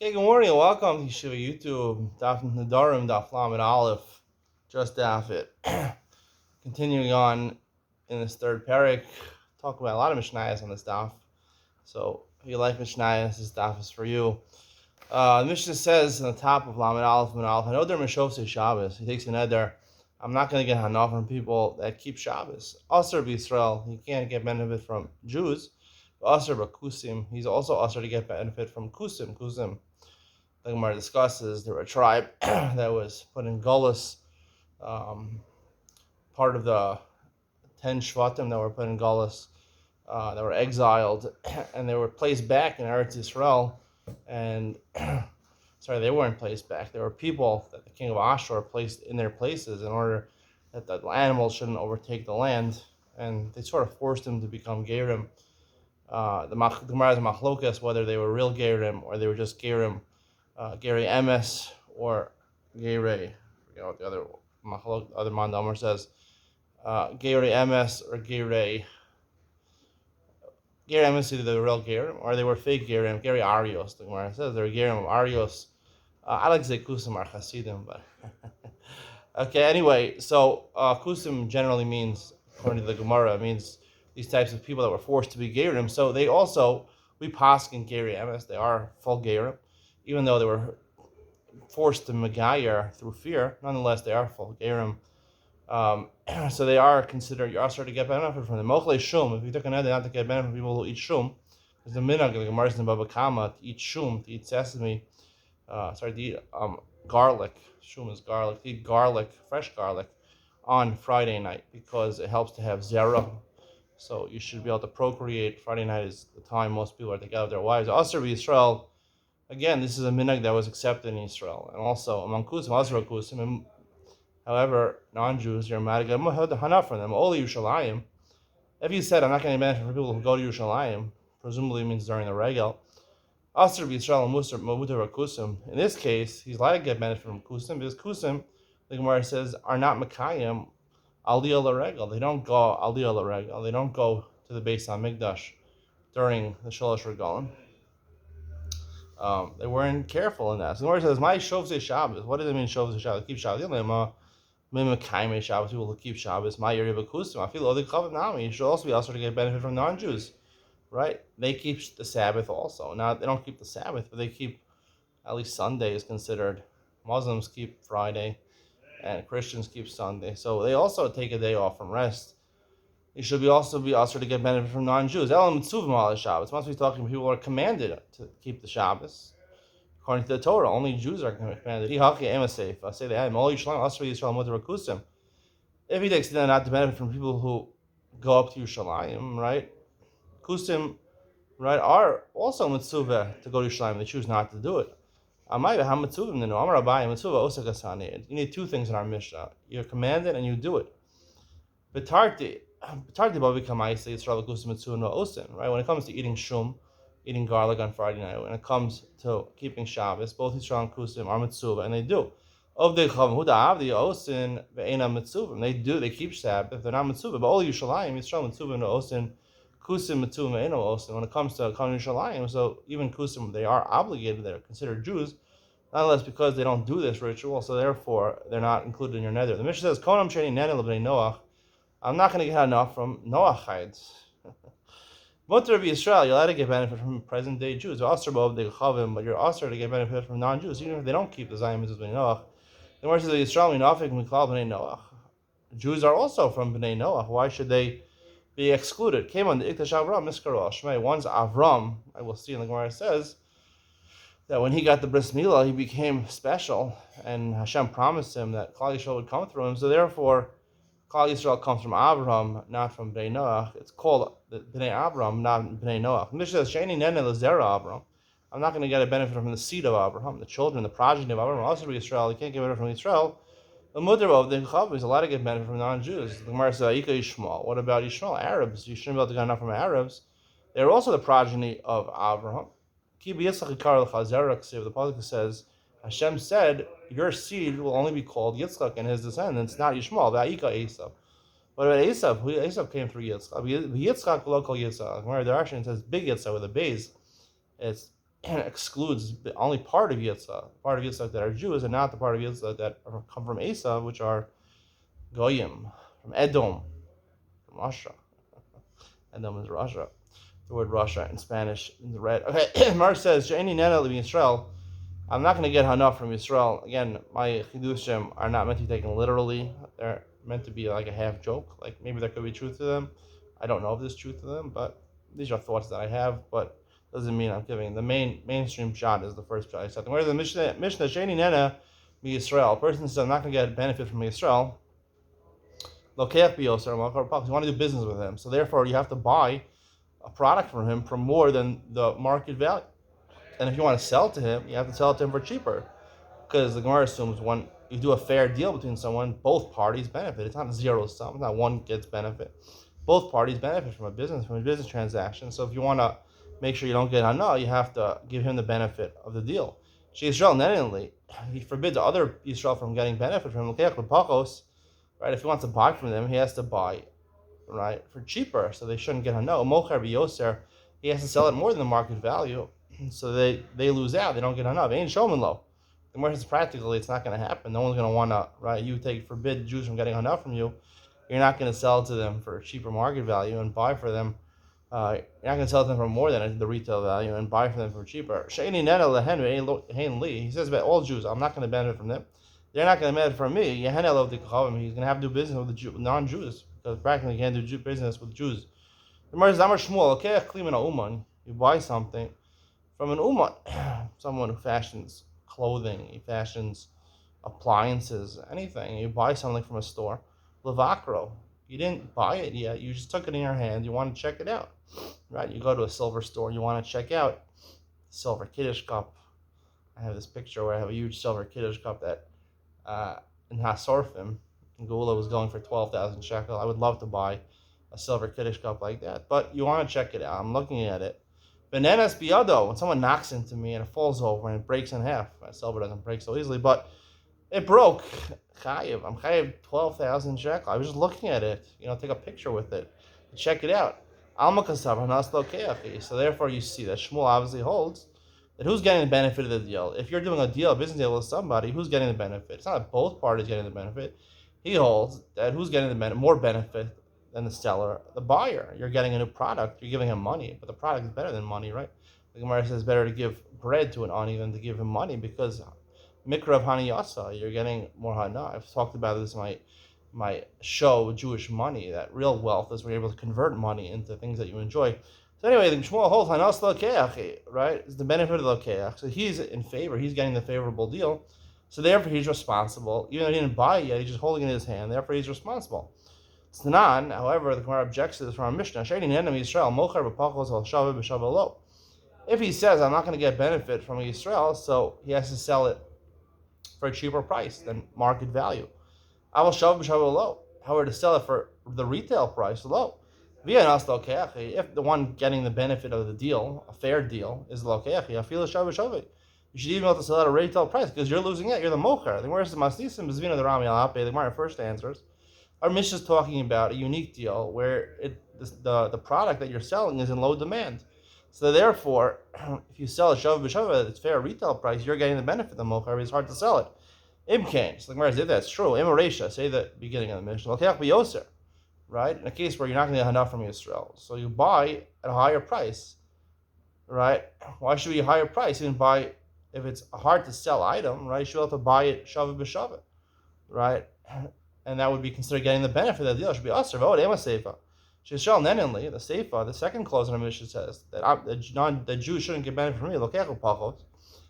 Okay, good morning and welcome to Shiva YouTube, Daf Nedarim, Daf It Aleph, just Daf It. Continuing on in this third parak, talk about a lot of Mishnayos on this Daf. So if you like Mishnayos, this Daf is for you. The Mishnah says on the top of Lamed Aleph and Aleph, Neder Meshofse Shabbos. He takes a neder. I'm not going to get hanaf from people that keep Shabbos. Asr b'Yisrael, he can't get benefit from Jews. Asr b'Kusim, he's also asr to get benefit from Kusim. The Gemara discusses there were a tribe that was put in Gullus, part of the 10 Shvatim that were put in Gullus, that were exiled, and they were placed back in Eretz Yisrael. And sorry, they weren't placed back. There were people that the king of Ashur placed in their places in order that the animals shouldn't overtake the land, and they sort of forced them to become Gerim. The Gemara is machlokas whether they were real Gerim or they were just Gerim. Gary Emes or Gary, I forget what the other Mandamar says. Gary Emes or Gary Emes, either the real Gary or they were fake Gary Arios. The Gemara says they were Gary Arios. I like to say Kusim or Chasidim, but okay. Anyway, so Kusim generally means, according to the Gemara, means these types of people that were forced to be Gerim. So they also, we paskin Gary Emes, they are full Gerim. Even though they were forced to Megayer through fear, nonetheless they are full Gerim. So they are considered, you're also to get benefit from them. Mochle Shum, if you took another not to get benefit from people who eat Shum, because the minhag, like Gemara in Baba Kama, to eat Shum, to eat sesame, to eat garlic. Shum is garlic. To eat garlic, fresh garlic, on Friday night, because it helps to have zera. So you should be able to procreate. Friday night is the time most people are together with their wives. Asr Yisrael. Again, this is a minhag that was accepted in Israel, and also among Kusim, Azra Kusim. However, non-Jews, you're mad to hanaf from them. Only Yerushalayim. If you said, I'm not going to benefit from people who go to Yerushalayim, presumably means during the regal. Asr b'Yisrael and Mutar Kusim. In this case, he's allowed to get benefit from Kusim because Kusim, the Gemara says, are not Mekayim Aliyah l'Regal. They don't go Aliyah l'Regal. They don't go to the Beis HaMikdash during the Shalosh Regalim. They weren't careful in that. So the Gemara says, "My Shovzei Shabbos." What does it mean, Shovzei Shabbos? Keep Shabbos. Mimakaime Shabbos. People who keep Shabbos. My Yeri B'Kusim. I feel other Kavod Nami. You should also be also to get benefit from non-Jews, right? They keep the Sabbath also. Now they don't keep the Sabbath, but they keep at least Sunday is considered. Muslims keep Friday, and Christians keep Sunday. So they also take a day off from rest. You should also be to get benefit from non-Jews. Elam Mitzuvim al Shabbos. Must be talking about people who are commanded to keep the Shabbos. According to the Torah, only Jews are commanded. I say that. If he takes not to benefit from people who go up to Yerushalayim, right? Kusim, right, are also mitzvah to go to Yerushalayim. They choose not to do it. You need two things in our Mishnah. You're commanded and you do it. Right? When it comes to eating shum, eating garlic on Friday night, when it comes to keeping Shabbos, both Yisrael and Kusim are mitzvah, and they do. They keep Sabbath, they're not mitzvah, but all Yerushalayim, Yisrael mitzvah no osin, Kusim mitzvah no osin. When it comes to Yerushalayim, so even Kusim, they are obligated, they're considered Jews, nonetheless because they don't do this ritual, so therefore they're not included in your nether. The Mishnah says, Konam sheni nene l'bnei Noach. I'm not going to get enough from Noachites. Mutter of Israel, you're allowed to get benefit from present day Jews. But you're also to get benefit from non-Jews, even if they don't keep the Zion mitzvahs b'nei Noach. The word says Israel minafik miklal b'nei Noach. Jews are also from b'nei Noach. Why should they be excluded? Came on the Iktash Avram Miskaro Shmei. One's Avram. I will see in the Gemara says that when he got the bris milah, he became special, and Hashem promised him that Klal Yisrael would come through him. So therefore, Klal Yisrael comes from Abraham, not from Bnei Noach. It's called Bnei Abraham, not Bnei Noach. Mishnah says, "Sheini nene l'zera Abraham." I'm not going to get a benefit from the seed of Abraham, the children, the progeny of Abraham. Also, Israel, you can't get benefit from Israel. The mother of the Chav is allowed to get benefit from non-Jews. The Gemara says, "Ika Yishmael." What about Yishmael? Arabs. You shouldn't be able to get enough from Arabs. They're also the progeny of Abraham. The Pasuk says, Hashem said, your seed will only be called Yitzchak and his descendants, not Yishmael. Va'ika Esav. What about Esav? Esav came through Yitzchak. Yitzchak will call Yitzchak. Where the Rashi says big Yitzchak with a base. It's excludes only part of Yitzhak that are Jews, and not the part of Yitzhak that come from Esav, which are Goyim, from Edom, from Russia. Edom is Russia. The word Russia in Spanish in the red. Okay, Mar says, She'eni nena levi Yisrael. I'm not going to get Hana from Yisrael. Again, my Chidushim are not meant to be taken literally. They're meant to be like a half joke. Like maybe there could be truth to them. I don't know if there's truth to them, but these are thoughts that I have. But doesn't mean I'm giving the mainstream shot is the first shot I said. Where the Mishnah She'eni nena mi Yisrael. A person says I'm not going to get benefit from Yisrael. Lokeach biyoser. You want to do business with him, so therefore you have to buy a product from him for more than the market value. And if you want to sell to him, you have to sell it to him for cheaper. Because the Gemara assumes when you do a fair deal between someone, both parties benefit. It's not a zero sum. It's not one gets benefit. Both parties benefit from a business transaction. So if you want to make sure you don't get hana, you have to give him the benefit of the deal. Yisrael nenenli, he forbids other Yisrael from getting benefit from him. Right? If he wants to buy from them, he has to buy, right, for cheaper. So they shouldn't get hana. Mocher biyoser, he has to sell it more than the market value. So they lose out. They don't get enough. Ain't showman low. The more it's practically, it's not going to happen. No one's going to want to, right? You forbid Jews from getting enough from you. You're not going to sell to them for a cheaper market value and buy for them. You're not going to sell to them for more than the retail value and buy for them for cheaper. He says about all Jews, I'm not going to benefit from them. They're not going to benefit from me. He's going to have to do business with the non-Jews because practically you can't do business with Jews. You buy something from an ummah, someone who fashions clothing, he fashions appliances, anything. You buy something from a store, levakro. You didn't buy it yet. You just took it in your hand. You want to check it out, right? You go to a silver store. You want to check out the silver Kiddush cup. I have this picture where I have a huge silver Kiddush cup that in Hasorfim, in Gula was going for 12,000 shekel. I would love to buy a silver Kiddush cup like that, but you want to check it out. I'm looking at it. Bananas biado, when someone knocks into me and it falls over and it breaks in half. My silver doesn't break so easily, but it broke. Chayiv. I'm chayiv 12,000 shekel. I was just looking at it, take a picture with it, check it out. Alma kasav hanas lo keachi. So therefore you see that Shmuel obviously holds that who's getting the benefit of the deal? If you're doing a business deal with somebody, who's getting the benefit? It's not that both parties getting the benefit. He holds that who's getting more benefit than the seller, the buyer. You're getting a new product, you're giving him money, but the product is better than money, right? The Gemara says it's better to give bread to an ani than to give him money because mikra of haniyasa, you're getting more hana. I've talked about this in my show, Jewish Money, that real wealth is when you're able to convert money into things that you enjoy. So anyway, the Shmuel holds hanas lokeach, right? It's the benefit of the lokeach. So he's in favor, he's getting the favorable deal. So therefore he's responsible. Even though he didn't buy it yet, he's just holding it in his hand, therefore he's responsible. Tanan, however, the Gemara objects to this from our Mishnah. If he says, I'm not going to get benefit from Yisrael, so he has to sell it for a cheaper price than market value. However, to sell it for the retail price, low. If the one getting the benefit of the deal, a fair deal, is lokeach, you should even be able to sell it at a retail price because you're losing it. You're the mocher. The Gemara says, the Gemara first answers. Our Mishnah is talking about a unique deal where the product that you're selling is in low demand. So therefore, if you sell a shav b'shav at its fair retail price, you're getting the benefit of the mochar. It's hard to sell it. Imkain. So the Gemara says that's true. Imaresha, say the beginning of the Mishnah. Lokeach b'yoser, right? In a case where you're not going to get enough from Yisrael, so you buy at a higher price, right? Why should we higher price? You can buy if it's a hard to sell item, right? You should be able to buy it shav b'shav, right? And that would be considered getting the benefit of the deal. It should be aser. Oh, ema seifa. Shishal nenenli, the seifa, the second clause in the Mishnah says that the Jews shouldn't get benefit from me. Lokeach pachos.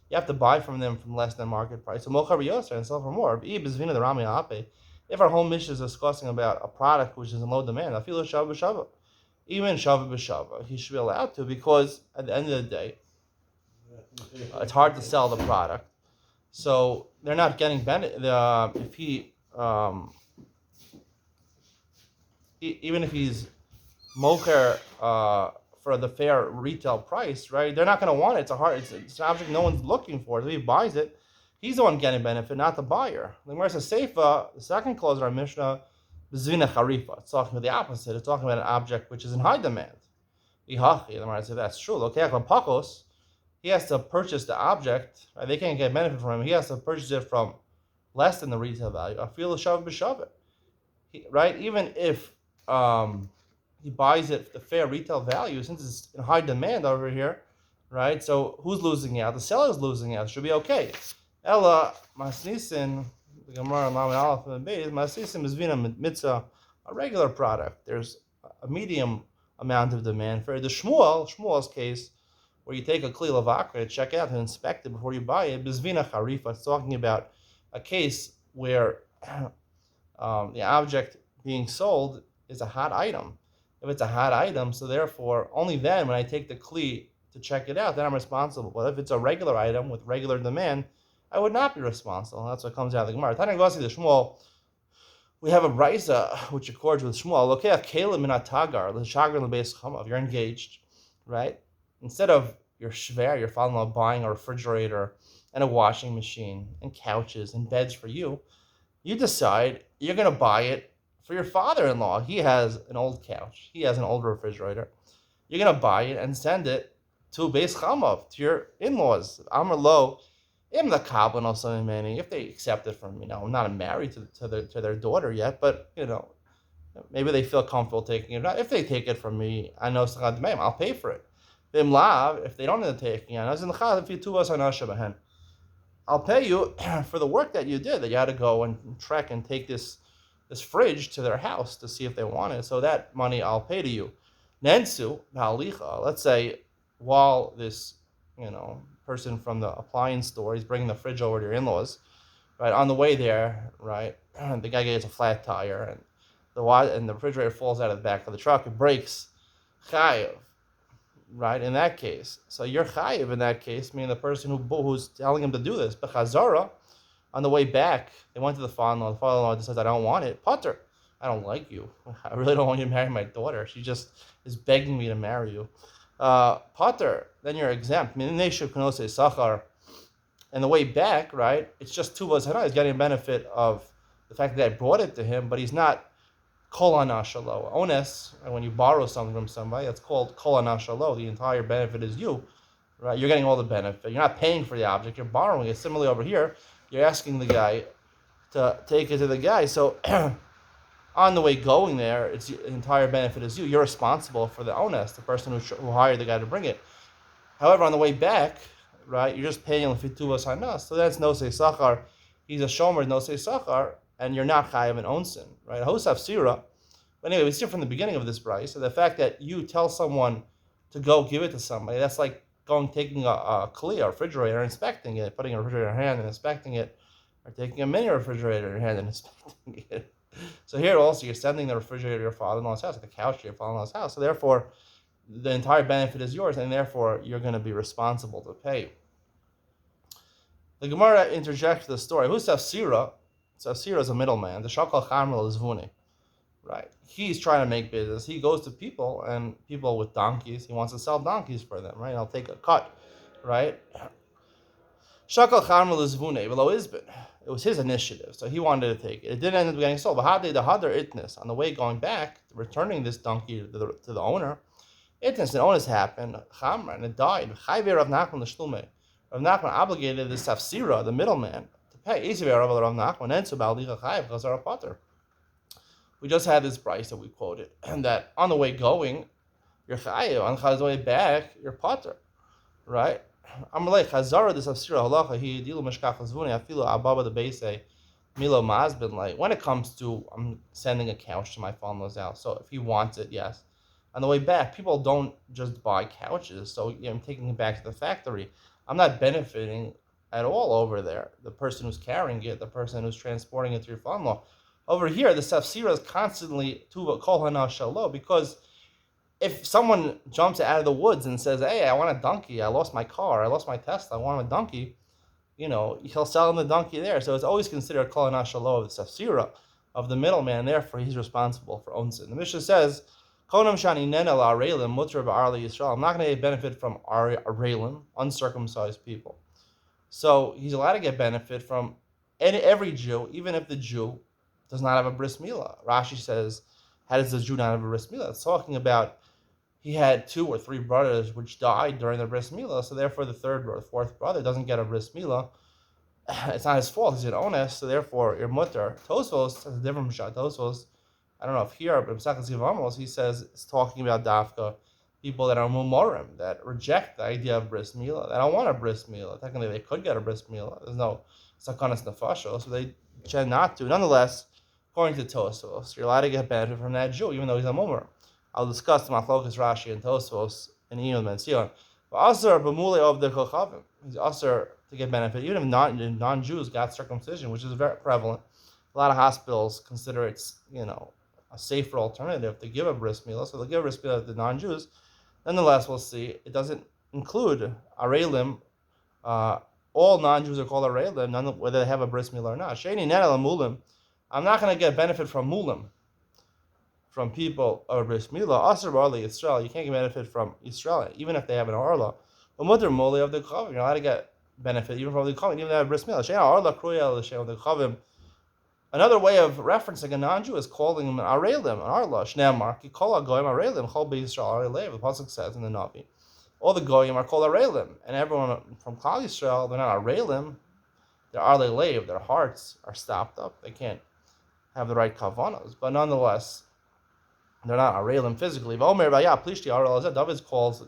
You have to buy from them from less than market price. So mochar b'yoser and sell for more. If our whole Mishnah is discussing about a product which is in low demand, I feel shav b'shava. Even shav b'shava, he should be allowed to because at the end of the day, it's hard to sell the product. So they're not getting benefit. If he even if he's mocher for the fair retail price, right? They're not going to want it. It's an object no one's looking for. So if he buys it, he's the one getting benefit, not the buyer. The Gemara says seifa, the second clause of our Mishnah, b'zvina charifa. It's talking about the opposite. It's talking about an object which is in high demand. Ihachi, the Gemara says that's true. Lokeach pachos, he has to purchase the object. Right? They can't get benefit from him. He has to purchase it from less than the retail value. I feel the shav b'shavet. Right? Even if he buys it the fair retail value, since it's in high demand over here, right? So who's losing out? The seller's losing out. It should be okay. Ella masnisin, the Gemara Lamed Aleph and Beis, masnisin is vina mitzvah, a regular product. There's a medium amount of demand. For the Shmuel's case, where you take a kli lavakra to check out and inspect it before you buy it, bizvina charifa. It's talking about a case where the object being sold is a hot item. If it's a hot item, so therefore, only then when I take the kli to check it out, then I'm responsible. But if it's a regular item with regular demand, I would not be responsible. That's what comes out of the Gemara. Tanya Gossi, the Shmuel, we have a brisa which accords with Shmuel. Lokeh kelim min atagar l'shagar l'beis chama. If you're engaged, right? Instead of your shver, you're falling out buying a refrigerator and a washing machine and couches and beds for you, you decide you're going to buy it for your father-in-law. He has an old couch. He has an old refrigerator. You're going to buy it and send it to Beis Chamav, to your in-laws. Amar lo, im the kablan or something many. If they accept it from, I'm not married to their daughter yet, but, maybe they feel comfortable taking it. If they take it from me, I know I'll pay for it. If they don't end up taking it, I'll pay you for the work that you did, that you had to go and trek and take this fridge to their house to see if they want it. So that money I'll pay to you. Nensu, halicha, let's say while this, person from the appliance store is bringing the fridge over to your in-laws, right, on the way there, right, the guy gets a flat tire and the refrigerator falls out of the back of the truck, it breaks, chayav. Right, in that case. So you're chayiv in that case, meaning the person who's telling him to do this. But chazara, on the way back, they went to the father-in-law. The father-in-law just says, I don't want it. Pater, I don't like you. I really don't want you to marry my daughter. She just is begging me to marry you. Pater, then you're exempt. Meaning they should say sachar. And the way back, right, it's just tuvas hana. He's getting a benefit of the fact that I brought it to him, but he's not kol anashalo. Ones, when you borrow something from somebody, it's called kol anashalo. The entire benefit is you, right? You're getting all the benefit. You're not paying for the object. You're borrowing it. Similarly over here, you're asking the guy to take it to the guy. So on the way going there, it's the entire benefit is you. You're responsible for the ones, the person who hired the guy to bring it. However, on the way back, right, you're just paying lefituvas hanas. So that's no say sachar. He's a shomer, no say sachar. And you're not chayav and onsin, right? Hosaf sira. But anyway, we see from the beginning of this price, so the fact that you tell someone to go give it to somebody, that's like taking a kli, a refrigerator, inspecting it, putting a refrigerator in your hand and inspecting it, or taking a mini refrigerator in your hand and inspecting it. So here also, you're sending the refrigerator to your father-in-law's house, like a couch to your father-in-law's house. So therefore, the entire benefit is yours, and therefore, you're going to be responsible to pay. The Gemara interjects the story. Hosaf sira. So Sira is a middleman. The Shakal Chamel is Vuni. Right? He's trying to make business. He goes to people with donkeys. He wants to sell donkeys for them, right? I'll take a cut, right? Shakal Chamel is Vuni, below Isbin. It was his initiative, so he wanted to take it. It didn't end up getting sold. But how did the Hadar Itness, on the way going back, returning this donkey to the owner, Itness, the onus happened, Chamra, and it died. Chayve Rav Nachman l'shlume. Rav Nachman obligated this Safsira, the middleman, hey, we just had this price that we quoted, and that on the way going, you're chayav. On the way back, you're pater, right? I'm like chazara this afsira halacha he dilu meshkach zvuni afilu ababa the beise milo mazbin. Like when it comes to I'm sending a couch to my father-in-law's house, so if he wants it, yes. On the way back, people don't just buy couches, so I'm taking it back to the factory. I'm not benefiting at all over there. The person who's carrying it, the person who's transporting it to your father-in-law. Over here, the safsira is constantly tuva kol hana shalo, because if someone jumps out of the woods and says, hey, I want a donkey, I lost my car, I lost my Tesla, I want a donkey, he'll sell him the donkey there. So it's always considered kol hana shalo of the safsira, of the middleman, and therefore he's responsible for onsin. The Mishnah says, konam shani nena la arelim mutter ba'arli Yisrael. I'm not going to get benefit from arelim, uncircumcised people. So he's allowed to get benefit from every Jew, even if the Jew does not have a bris milah. Rashi says, how does the Jew not have a bris milah? It's talking about he had 2 or 3 brothers which died during the bris milah, so therefore the 3rd or 4th brother doesn't get a bris milah. It's not his fault, he's an onus, so therefore your mutter. Tosfos has a different shot. Tosfos, I don't know if here, but in Pesachas Yevamos, he says it's talking about dafka, people that are mumorim, that reject the idea of bris milah, that don't want a bris milah. Technically, they could get a bris milah. There's no sakanas nefasho, so they tend not to. Nonetheless, according to Tosfos, you're allowed to get benefit from that Jew, even though he's a mumor. I'll discuss the Machlokas Rashi and Tosfos and Iyun Ben Sion. But Asar b'mulei of the Kochavim. He's Asar to get benefit, even if non-Jews got circumcision, which is very prevalent. A lot of hospitals consider it's, a safer alternative to give a bris milah, so they'll give a bris milah to non-Jews. Nonetheless, we'll see, it doesn't include arelim. All non-Jews are called arelim, whether they have a bris milah or not. Sheini nedel mulim. I'm not going to get benefit from mulim, from people of a bris milah. Asar b'arli Yisrael, you can't get benefit from Yisrael, even if they have an arla. But mutter moli of the chavim, you're allowed to get benefit even from the chavim, even if they have a bris milah. Sheina arla kruya l'shem of the chavim. Another way of referencing a non-Jew is calling him an arelim, an arla. Shneamar ki kol hagoyim arelim chol b'Yisrael arelev. The pasuk says in the Navi, all the goyim are called arelim, and everyone from Klal Yisrael, they're not arelim, they're arelev. Their hearts are stopped up. They can't have the right kavanos, but nonetheless, they're not arelim physically. V'omer b'yah plishti arel. David calls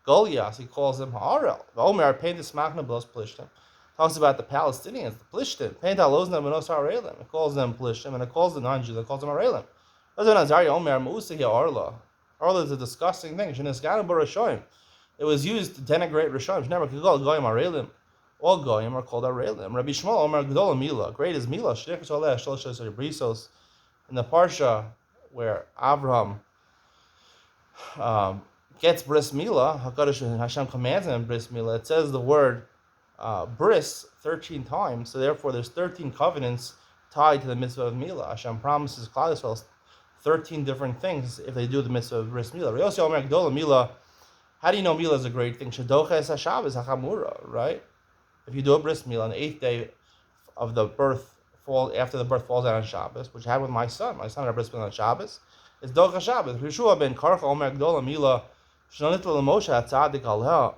Goliath, he calls them ha'arel. V'omer pain dismachna b'los plishtim. Talks about the Palestinians, the Plishtim. Paint alozna b'nos ha'arelim. It calls them Plishtim, and it calls the non-Jews, it calls them arelim. Arla is a disgusting thing. It was used to denigrate Rishonim. All goyim are called arelim. Rabbi Shmuel Omer Gdola Mila. Great is Mila. In the parsha where Abraham gets bris milah, Hakadosh Hashem commands him bris milah. It says the word bris 13 times, so therefore there's 13 covenants tied to the mitzvah of milah. Hashem promises Klal Yisrael 13 different things if they do the mitzvah of bris milah. Yosi Omer Gdola Mila. How do you know milah is a great thing? Shadocha es HaShabbos HaChamura, right? If you do a bris milah on the 8th day of the birth, after the birth falls out on Shabbos, which I had with my son had a bris milah on Shabbos, it's Docha Shabbos. Yeshua ben Karcha Omer Gdola Mila Shnonitla L'Moshe HaTzadik Aleh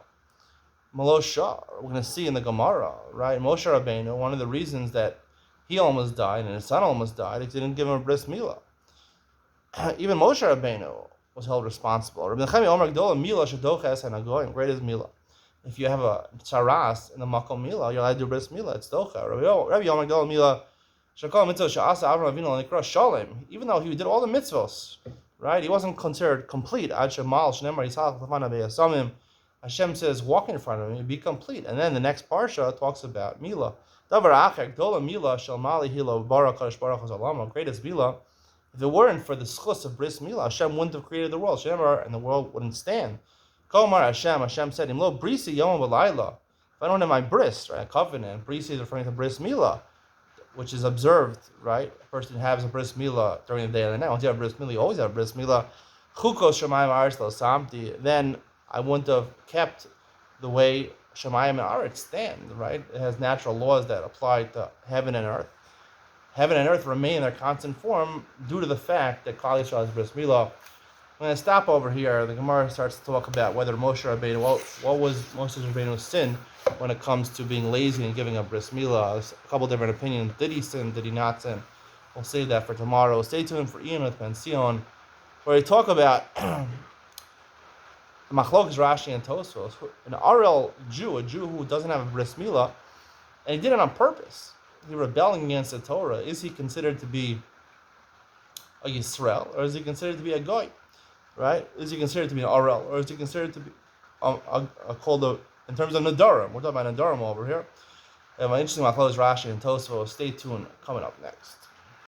Malosha. We're going to see in the Gemara, right? Moshe Rabbeinu, one of the reasons that he almost died and his son almost died, is he didn't give him a bris milah. Even Moshe Rabbeinu was held responsible. Rabbi Nechemi Omer Gdola Mila Shadocha Es HaNagoyim. Great is milah. If you have a tzaras in the makom milah, you're allowed to do bris milah. It's docha. Rabbi Omer Gdola Mila Shakol Mitzvah Sha'asa Avraham Avinu L'Nikra Shalem. Even though he did all the mitzvos, right? He wasn't considered complete. Ad Shemal Shnemar Yishalach L'Fanav Yasamim. Hashem says, walk in front of him, be complete. And then the next parsha talks about milah. Davar Acher Gdola Milah Shel Mali Hilo Barak Kadosh Baruch Hu greatest milah. If it weren't for the schus of bris milah, Hashem wouldn't have created the world. And the world wouldn't stand. Komar Hashem said, Im lo brisi yom v'layla. If I don't have my bris, right, a covenant, brisi is referring to bris milah, which is observed, right? A person has a bris milah during the day and the night. Once you have a bris milah, you always have a bris milah. Chukos shemayim aretz lo samti. Then I wouldn't have kept the way shemayim and aretz stand, right? It has natural laws that apply to heaven and earth. Heaven and earth remain in their constant form due to the fact that Klal Yisrael is bris milah. I'm going to stop over here. The Gemara starts to talk about whether Moshe Rabbeinu, what was Moshe Rabbeinu's sin when it comes to being lazy and giving up bris milah. There's a couple different opinions. Did he sin? Did he not sin? We'll save that for tomorrow. Stay tuned for Iyun with Ben Sion, where we talk about the Machlokas Rashi and Tosfos. An Arel Jew, a Jew who doesn't have a bris milah, and he did it on purpose. He's rebelling against the Torah. Is he considered to be a Yisrael, or is he considered to be a Goy? Right? Is he considered to be an Arel, or is he considered to be called in terms of Nedarim? We're talking about Nedarim over here. And my interesting Machlokas Rashi and Tosfos. Stay tuned. Coming up next.